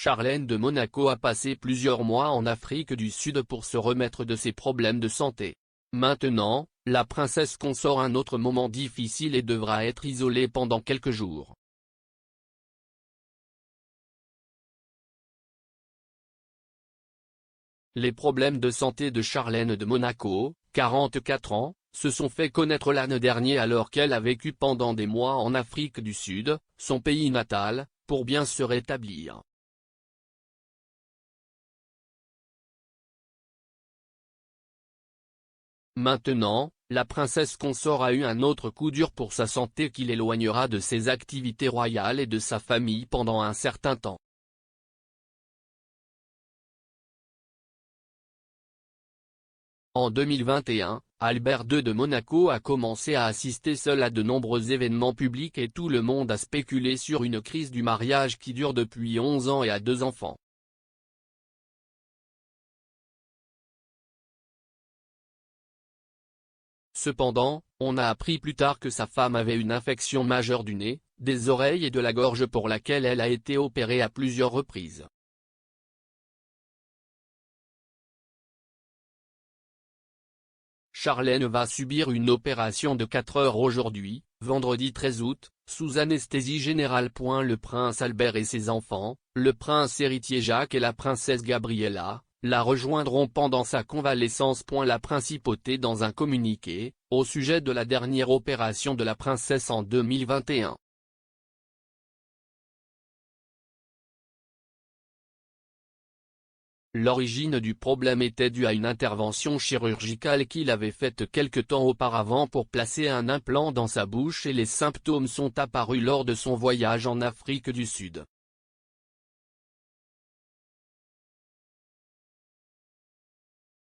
Charlène de Monaco a passé plusieurs mois en Afrique du Sud pour se remettre de ses problèmes de santé. Maintenant, la princesse consort un autre moment difficile et devra être isolée pendant quelques jours. Les problèmes de santé de Charlène de Monaco, 44 ans, se sont fait connaître l'année dernière alors qu'elle a vécu pendant des mois en Afrique du Sud, son pays natal, pour bien se rétablir. Maintenant, la princesse consort a eu un autre coup dur pour sa santé qui l'éloignera de ses activités royales et de sa famille pendant un certain temps. En 2021, Albert II de Monaco a commencé à assister seul à de nombreux événements publics et tout le monde a spéculé sur une crise du mariage qui dure depuis 11 ans et a 2 enfants. Cependant, on a appris plus tard que sa femme avait une infection majeure du nez, des oreilles et de la gorge pour laquelle elle a été opérée à plusieurs reprises. Charlène va subir une opération de 4 heures aujourd'hui, vendredi 13 août, sous anesthésie générale. Le prince Albert et ses enfants, le prince héritier Jacques et la princesse Gabriella, la rejoindront pendant sa convalescence. La principauté dans un communiqué, au sujet de la dernière opération de la princesse en 2021. L'origine du problème était due à une intervention chirurgicale qu'il avait faite quelque temps auparavant pour placer un implant dans sa bouche et les symptômes sont apparus lors de son voyage en Afrique du Sud.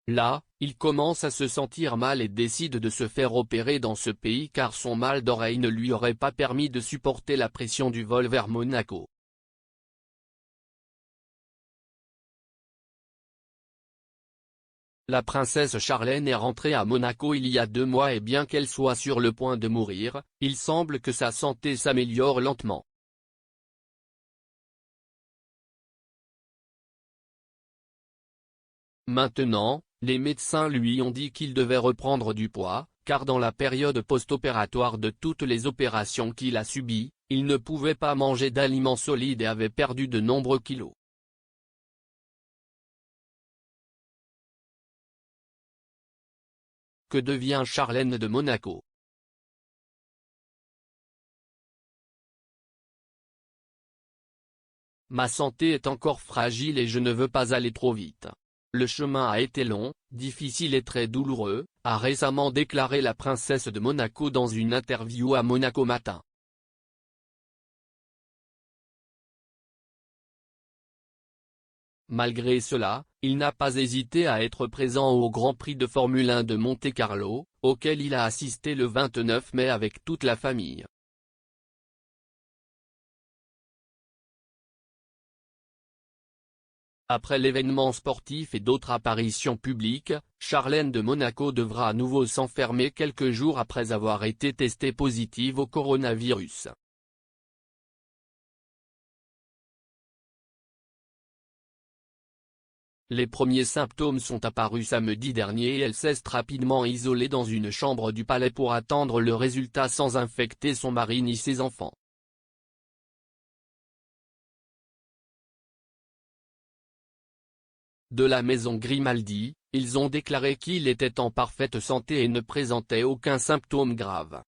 Là, il commence à se sentir mal et décide de se faire opérer dans ce pays car son mal d'oreille ne lui aurait pas permis de supporter la pression du vol vers Monaco. La princesse Charlène est rentrée à Monaco il y a 2 mois et bien qu'elle soit sur le point de mourir, il semble que sa santé s'améliore lentement. Maintenant, les médecins lui ont dit qu'il devait reprendre du poids, car dans la période post-opératoire de toutes les opérations qu'il a subies, il ne pouvait pas manger d'aliments solides et avait perdu de nombreux kilos. Que devient Charlène de Monaco? Ma santé est encore fragile et je ne veux pas aller trop vite. Le chemin a été long, difficile et très douloureux, a récemment déclaré la princesse de Monaco dans une interview à Monaco Matin. Malgré cela, il n'a pas hésité à être présent au Grand Prix de Formule 1 de Monte-Carlo, auquel il a assisté le 29 mai avec toute la famille. Après l'événement sportif et d'autres apparitions publiques, Charlène de Monaco devra à nouveau s'enfermer quelques jours après avoir été testée positive au coronavirus. Les premiers symptômes sont apparus samedi dernier et elle s'est rapidement isolée dans une chambre du palais pour attendre le résultat sans infecter son mari ni ses enfants. De la maison Grimaldi, ils ont déclaré qu'il était en parfaite santé et ne présentait aucun symptôme grave.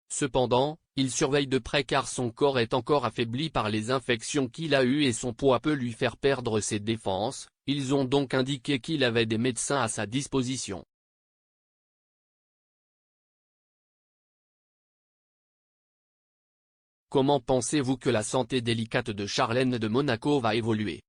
Cependant, il surveille de près car son corps est encore affaibli par les infections qu'il a eues et son poids peut lui faire perdre ses défenses. Ils ont donc indiqué qu'il avait des médecins à sa disposition. Comment pensez-vous que la santé délicate de Charlène de Monaco va évoluer?